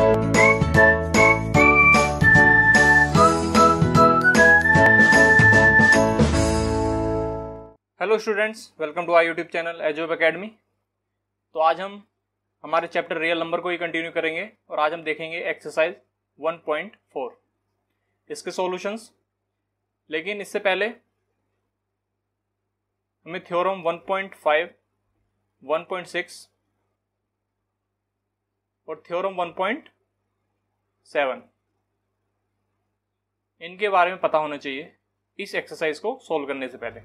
Hello students, welcome to our YouTube channel एजोब academy. तो आज हम हमारे चैप्टर रियल नंबर को ही कंटिन्यू करेंगे और आज हम देखेंगे एक्सरसाइज 1.4 इसके सॉल्यूशंस। लेकिन इससे पहले हमें थ्योरम 1.5, 1.6 और थ्योरम 1.7 इनके बारे में पता होना चाहिए इस एक्सरसाइज को सॉल्व करने से पहले।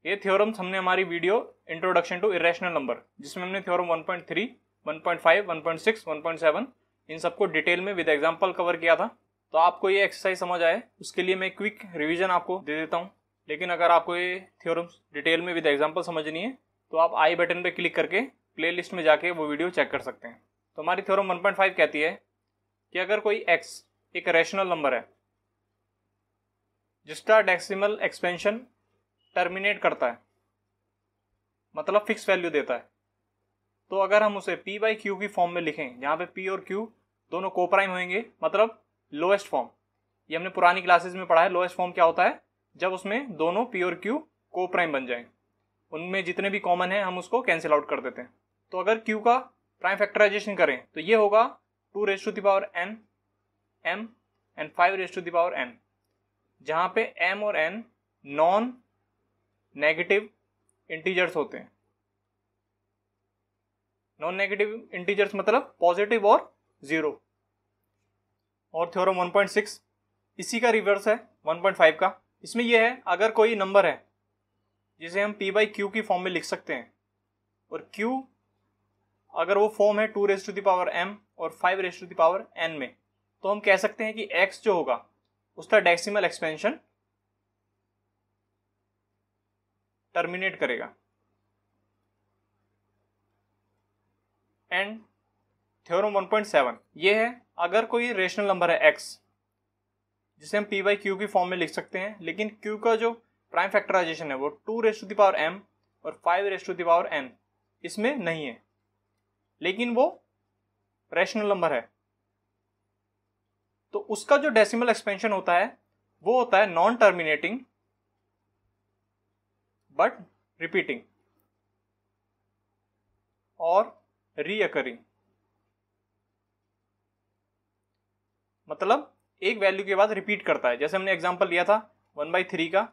ये थ्योरम्स हमने हमारी video introduction to irrational number, जिसमें हमने थ्योरम 1.3, 1.5, 1.6, 1.7 इन सबको डिटेल में विद एग्जांपल कवर किया था। तो आपको ये एक्सरसाइज समझ आए उसके लिए मैं क्विक रिवीजन आपको दे देता हूँ। लेकिन अगर आपको ये थ्योरम्स डिटेल में विद एग्जांपल समझनी है तो आप आई बटन पर क्लिक करके प्ले लिस्ट में जाके वो वीडियो चेक कर सकते हैं। तो हमारी थ्योरम 1.5 कहती है कि अगर कोई x एक रैशनल नंबर है जिसका डेसिमल एक्सपेंशन टर्मिनेट करता है, मतलब फिक्स वैल्यू देता है, तो अगर हम उसे p बाई क्यू की फॉर्म में लिखें जहाँ पे p और q दोनों कोप्राइम होंगे, मतलब लोएस्ट फॉर्म। ये हमने पुरानी क्लासेस में पढ़ा है। लोएस्ट फॉर्म क्या होता है? जब उसमें दोनों p और q कोप्राइम बन जाएं, उनमें जितने भी कॉमन है हम उसको कैंसिल आउट कर देते हैं। तो अगर q का प्राइम फैक्टराइजेशन करें तो ये होगा 2 raise to the power n m and 5 raise to the power n, जहाँ पे m और n नॉन नेगेटिव इंटीजर्स होते हैं। नॉन नेगेटिव इंटीजर्स मतलब पॉजिटिव और जीरो। और थ्योरम 1.6 इसी का रिवर्स है 1.5 का। इसमें यह है अगर कोई नंबर है जिसे हम p बाई क्यू की फॉर्म में लिख सकते हैं और q अगर वो फॉर्म है 2 raise to the power m और 5 raise to the power n में, तो हम कह सकते हैं कि x जो होगा उसका डेसिमल एक्सपेंशन टर्मिनेट करेगा। एंड थ्योरम 1.7 ये है अगर कोई रेशनल नंबर है x जिसे हम p बाई क्यू की फॉर्म में लिख सकते हैं, लेकिन q का जो प्राइम फैक्टराइजेशन है वो 2 raise to the power m और 5 raise to the power n इसमें नहीं है, लेकिन वो रेशनल नंबर है, तो उसका जो डेसिमल एक्सपेंशन होता है वो होता है नॉन टर्मिनेटिंग बट रिपीटिंग और रीअकरिंग। मतलब एक वैल्यू के बाद रिपीट करता है। जैसे हमने एग्जांपल लिया था 1/3 का,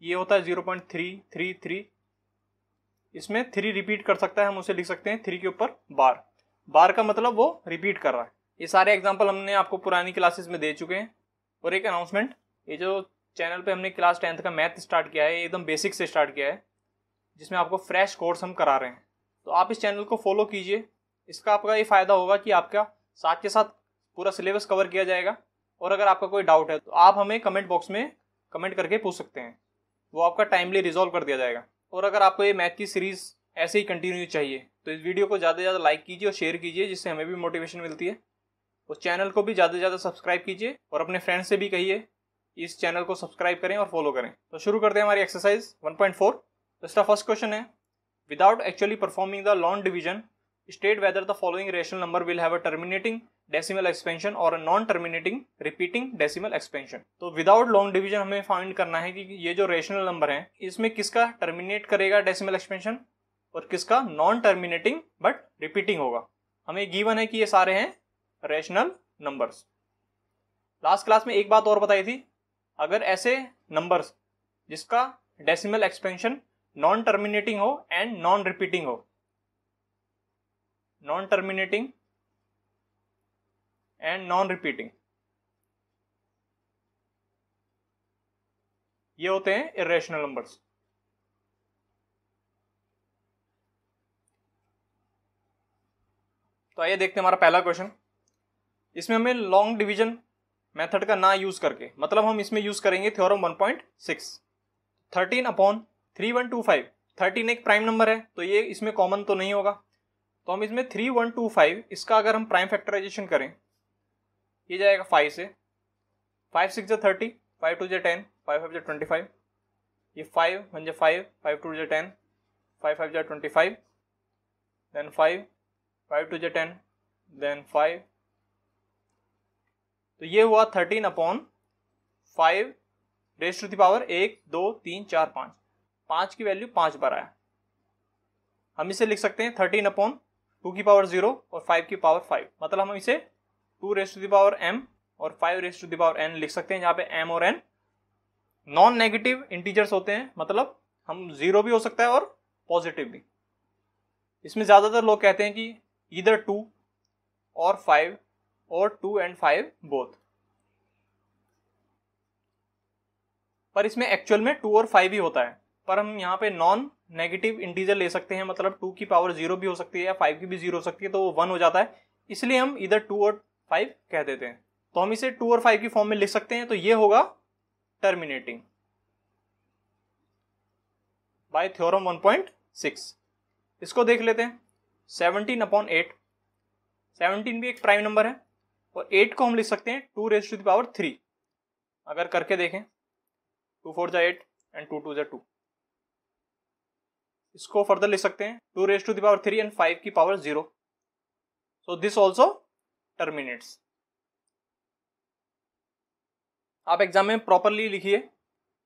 ये होता है 0.333। इसमें 3 रिपीट कर सकता है, हम उसे लिख सकते हैं 3 के ऊपर बार। बार का मतलब वो रिपीट कर रहा है। ये सारे एग्जांपल हमने आपको पुरानी क्लासेस में दे चुके हैं। और एक अनाउंसमेंट, ये जो चैनल पे हमने क्लास 10th का मैथ स्टार्ट किया है, एकदम बेसिक से स्टार्ट किया है, जिसमें आपको फ्रेश कोर्स हम करा रहे हैं। तो आप इस चैनल को फॉलो कीजिए। इसका आपका ये फ़ायदा होगा कि आपका साथ के साथ पूरा सिलेबस कवर किया जाएगा। और अगर आपका कोई डाउट है तो आप हमें कमेंट बॉक्स में कमेंट करके पूछ सकते हैं, वो आपका टाइमली रिजॉल्व कर दिया जाएगा। और अगर आपको ये मैथ की सीरीज़ ऐसे ही कंटिन्यू चाहिए तो इस वीडियो को ज़्यादा से ज़्यादा लाइक कीजिए और शेयर कीजिए, जिससे हमें भी मोटिवेशन मिलती है। उस चैनल को भी ज़्यादा से ज़्यादा सब्सक्राइब कीजिए और अपने फ्रेंड्स से भी कहिए इस चैनल को सब्सक्राइब करें और फॉलो करें। तो शुरू करते हैं हमारी एक्सरसाइज 1.4। तो इसका फर्स्ट क्वेश्चन है, without actually performing the long division state whether the following rational number will have a terminating decimal expansion और a non terminating repeating decimal expansion. तो विदाउट लॉन्ग डिवीजन हमें फाइंड करना है कि ये जो रेशनल नंबर है इसमें किसका टर्मिनेट करेगा डेसिमल एक्सपेंशन और किसका नॉन टर्मिनेटिंग बट रिपीटिंग होगा। हमें गिवन है कि ये सारे हैं रेशनल नंबर्स। लास्ट क्लास में एक बात और बताई थी, अगर ऐसे नंबर्स जिसका डेसिमल एक्सपेंशन नॉन टर्मिनेटिंग हो एंड नॉन रिपीटिंग हो, non terminating and non repeating, ये होते हैं इरेशनल नंबर्स। तो आइए देखते हैं हमारा पहला क्वेश्चन। इसमें हमें लॉन्ग डिवीजन मेथड का ना यूज करके, मतलब हम इसमें यूज करेंगे थ्योरम 1.6। 13/3125। 13 एक प्राइम नंबर है तो ये इसमें कॉमन तो नहीं होगा, तो हम इसमें 3125 इसका अगर हम प्राइम फैक्टराइजेशन करें ये जाएगा 5 से। 5 6 जा 30, 5 2 जा 10, 5 5 जा 25, ये 5 1 जा 5, 5 2 जा 10, 5 5 जा 25, then 5 5 2 जा 10, then 5 तो ये हुआ 13/5 रेज़ टू द पावर 1 2 3 4 5। 5 की वैल्यू 5 बार आया। हम इसे लिख सकते हैं 13/2 की पावर 0 और 5 की पावर 5। मतलब हम इसे 2 raise to the power m और 5 raise to the power n लिख सकते हैं, जहाँ पे m और n नॉन नेगेटिव इंटीजर्स होते हैं। मतलब हम 0 भी हो सकता है और पॉजिटिव भी। इसमें ज़्यादातर लोग कहते हैं कि ईदर 2 और 5 और 2 and 5 बोथ, पर इसमें एक्चुअल में 2 और 5 ही होता है। पर हम यहाँ पे नॉन नेगेटिव इंटीजर ले सकते हैं, मतलब 2 की पावर 0 भी हो सकती है या 5 की भी 0 हो सकती है, तो वो 1 हो जाता है। इसलिए हम इधर 2 और 5 कह देते हैं। तो हम इसे 2 और 5 की फॉर्म में लिख सकते हैं। तो ये होगा टर्मिनेटिंग बाय थ्योरम 1.6। इसको देख लेते हैं। 17/8, 17 भी एक प्राइम नंबर है और 8 को हम लिख सकते हैं 2 रेज़ टू द पावर 3। अगर करके देखें 2 4 जा 8 एंड 2 2 जा 2। इसको फर्दर लिख सकते हैं 2 raise to the power 3 and 5 की power 0। So this also terminates. आप एग्जाम में प्रॉपरली लिखिए।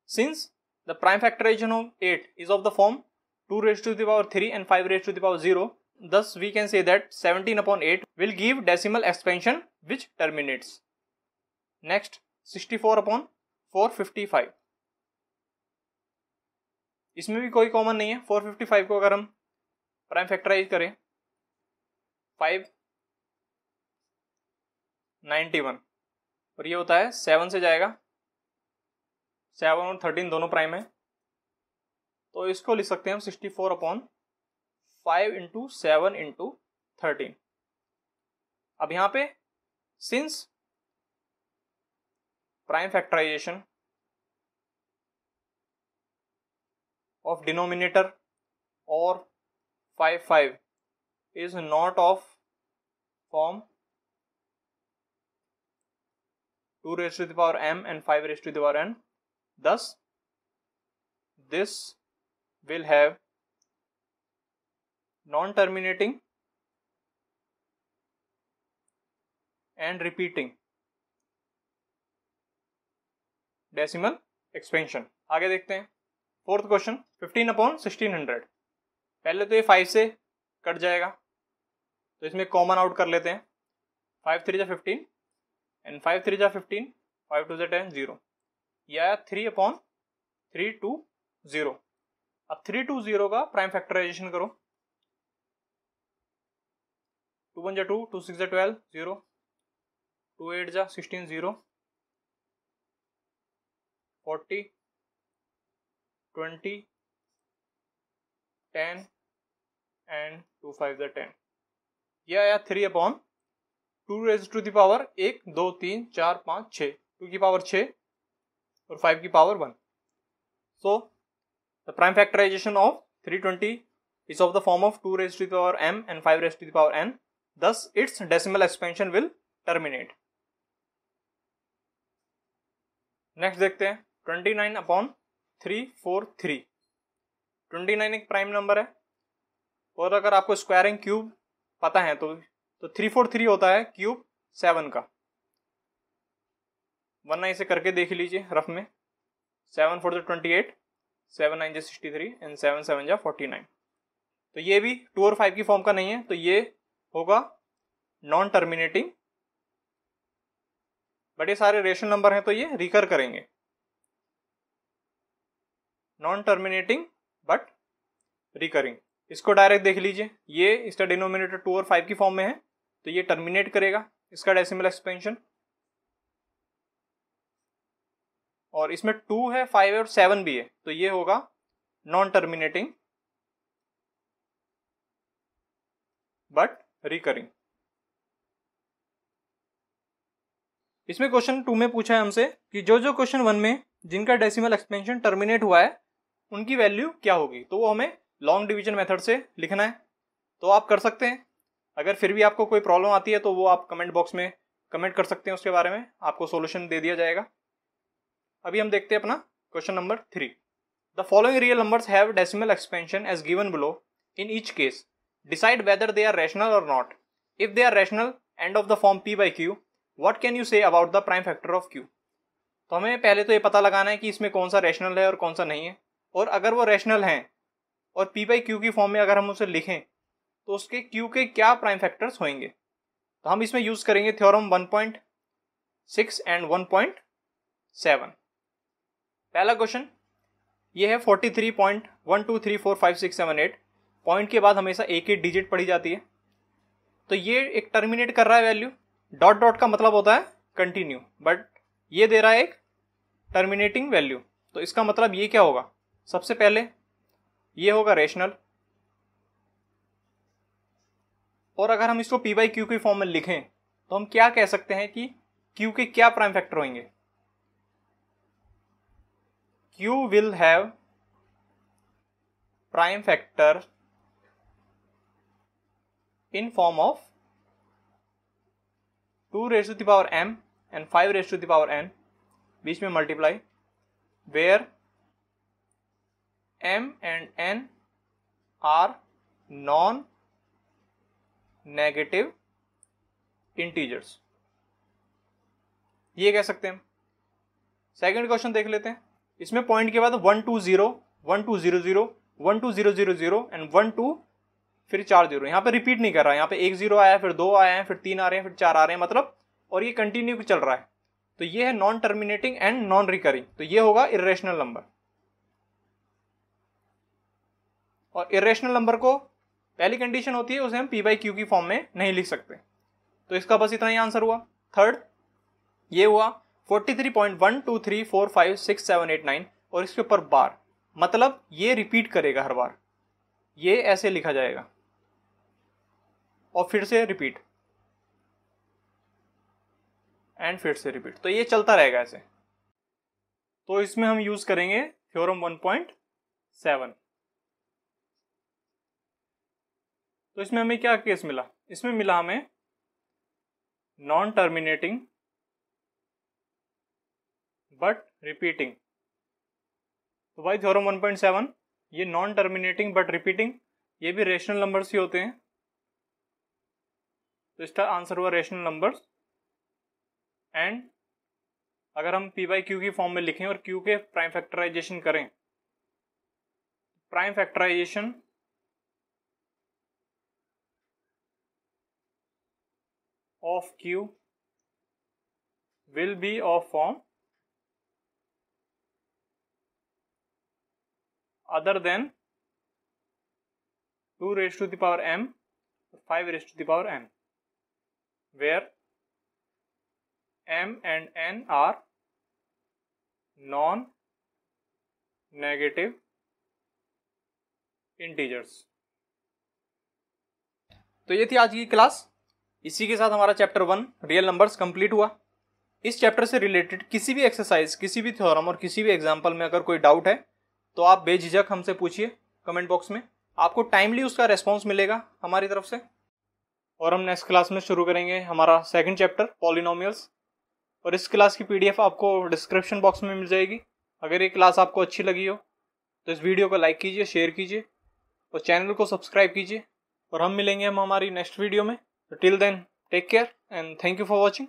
Since the prime factorisation of 8 is of the form 2 raise to the power 3 and 5 raise to the power 0, thus we can say that 17/8 will give decimal expansion which terminates. Next 64/455। इसमें भी कोई common नहीं है। 455 को अगर हम prime factorise करें 591 और ये होता है 7 से जाएगा, 7 और 13 दोनों प्राइम है, तो इसको लिख सकते हैं हम 64/5 इंटू 7 इंटू 13। अब यहाँ पे since prime factorisation of denominator or 5 is not of form 2 raised to the power m and 5 raised to the power n, thus this will have non-terminating and repeating decimal expansion। आगे देखते हैं। Fourth question 15/1600। पहले तो ये 5 से cut जाएगा, तो इसमें कॉमन आउट कर लेते हैं। 5 3 जा 15 एंड 5 3 जा 15, 5 2 जा 10, 0। यह आया 3/320। अब 320 का प्राइम फैक्टराइजेशन करो। 2 1 जा 2, 2 6 जा 12, 0, 2 8 जा 16, 0, 40 20 10 एंड 2 5 जा 10। यह आया 3/2 रेज़ टू द पावर 1 2 3 4 5 6, 2 की पावर 6 और 5 की पावर 1। So the prime factorisation of 320 is of the form of 2 raised to the power m and 5 raised to the power n, thus its decimal expansion will terminate। Next देखते हैं 29/343। 29 एक prime number है और अगर आपको स्क्वायरिंग क्यूब पता है तो 343 होता है क्यूब 7 का, वरना इसे करके देख लीजिए रफ में। 7 4 28, 7 9 63 एंड 7 7 49। तो ये भी 2 और 5 की फॉर्म का नहीं है, तो ये होगा नॉन टर्मिनेटिंग, बट ये सारे रेशनल नंबर हैं तो ये रिकर करेंगे। Non terminating but recurring. इसको डायरेक्ट देख लीजिए, ये इसका डिनोमिनेटर 2 और 5 की फॉर्म में है तो ये टर्मिनेट करेगा इसका डेसिमल एक्सपेंशन, और इसमें 2 है 5 है और 7 भी है तो ये होगा नॉन टर्मिनेटिंग बट रिकरिंग। इसमें क्वेश्चन 2 में पूछा है हमसे कि जो जो क्वेश्चन 1 में जिनका डेसिमल एक्सपेंशन टर्मिनेट हुआ है उनकी वैल्यू क्या होगी, तो वो हमें लॉन्ग डिवीजन मेथड से लिखना है। तो आप कर सकते हैं। अगर फिर भी आपको कोई प्रॉब्लम आती है तो वो आप कमेंट बॉक्स में कमेंट कर सकते हैं, उसके बारे में आपको सॉल्यूशन दे दिया जाएगा। अभी हम देखते हैं अपना question number 3। The following real numbers have decimal expansion as given below. In each case decide whether they are rational और not. If they are rational and of the form p by q, what can you say about the prime factor of q. तो हमें पहले तो ये पता लगाना है कि इसमें कौन सा रैशनल है और कौन सा नहीं है, और अगर वो रैशनल हैं और p बाई क्यू की फॉर्म में अगर हम उसे लिखें तो उसके q के क्या प्राइम फैक्टर्स होंगे। तो हम इसमें यूज करेंगे थ्योरम 1.6 एंड 1.7। पहला क्वेश्चन ये है 43.12345678। पॉइंट के बाद हमेशा एक एक डिजिट पढ़ी जाती है, तो ये एक टर्मिनेट कर रहा है वैल्यू। डॉट डॉट का मतलब होता है कंटिन्यू, बट ये दे रहा है एक टर्मिनेटिंग वैल्यू, तो इसका मतलब ये क्या होगा। सबसे पहले ये होगा रेशनल, और अगर हम इसको p बाई क्यू की फॉर्म में लिखें तो हम क्या कह सकते हैं कि q के क्या प्राइम फैक्टर होंगे। q will have prime factor in form of 2 raised to the power m and 5 raised to the power n, बीच में multiply, where m and n are non negative integers, ये कह सकते हैं। Second question देख लेते हैं। इसमें पॉइंट के बाद 1 2 0 1 2 0 0 1 2 0 0 0 एंड 1 2 फिर 4 0। यहाँ पे रिपीट नहीं कर रहा है, यहाँ पे 1 0 आया, फिर 2 आए हैं, फिर 3 आ रहे हैं, फिर 4 आ रहे हैं, मतलब, और ये कंटिन्यू चल रहा है। तो ये है non terminating and non recurring, तो ये होगा इर्रेशनल नंबर। और इर्रेशनल नंबर को पहली कंडीशन होती है उसे हम p बाई क्यू की फॉर्म में नहीं लिख सकते। तो इसका बस इतना ही आंसर हुआ। थर्ड ये हुआ 43.12345678 और इसके ऊपर बार, मतलब ये रिपीट करेगा हर बार, ये ऐसे लिखा जाएगा और फिर से रिपीट एंड फिर से रिपीट, तो ये चलता रहेगा ऐसे। तो इसमें हम यूज करेंगे थ्योरम 1.7। तो इसमें हमें क्या केस मिला, इसमें मिला हमें नॉन टर्मिनेटिंग बट रिपीटिंग। तो भाई थ्योरम 1.7 ये नॉन टर्मिनेटिंग बट रिपीटिंग, ये भी रेशनल नंबर्स ही होते हैं, तो इसका आंसर हुआ रेशनल नंबर्स। एंड अगर हम p बाई क्यू की फॉर्म में लिखें और q के प्राइम फैक्टराइजेशन करें, prime factorisation of q will be of form other than 2 raised to the power m or 5 raised to the power n, where m and n are non-negative integers। तो ये थी आज की class. इसी के साथ हमारा चैप्टर 1 रियल नंबर्स कंप्लीट हुआ। इस चैप्टर से रिलेटेड किसी भी एक्सरसाइज, किसी भी थ्योरम और किसी भी एग्जाम्पल में अगर कोई डाउट है तो आप बेझिझक हमसे पूछिए कमेंट बॉक्स में, आपको टाइमली उसका रेस्पॉन्स मिलेगा हमारी तरफ से। और हम नेक्स्ट क्लास में शुरू करेंगे हमारा सेकंड चैप्टर पॉलिनोमियल्स, और इस क्लास की PDF आपको डिस्क्रिप्शन बॉक्स में मिल जाएगी। अगर ये क्लास आपको अच्छी लगी हो तो इस वीडियो को लाइक कीजिए, शेयर कीजिए और चैनल को सब्सक्राइब कीजिए, और हम मिलेंगे हमारी नेक्स्ट वीडियो में। So till then, take care and thank you for watching.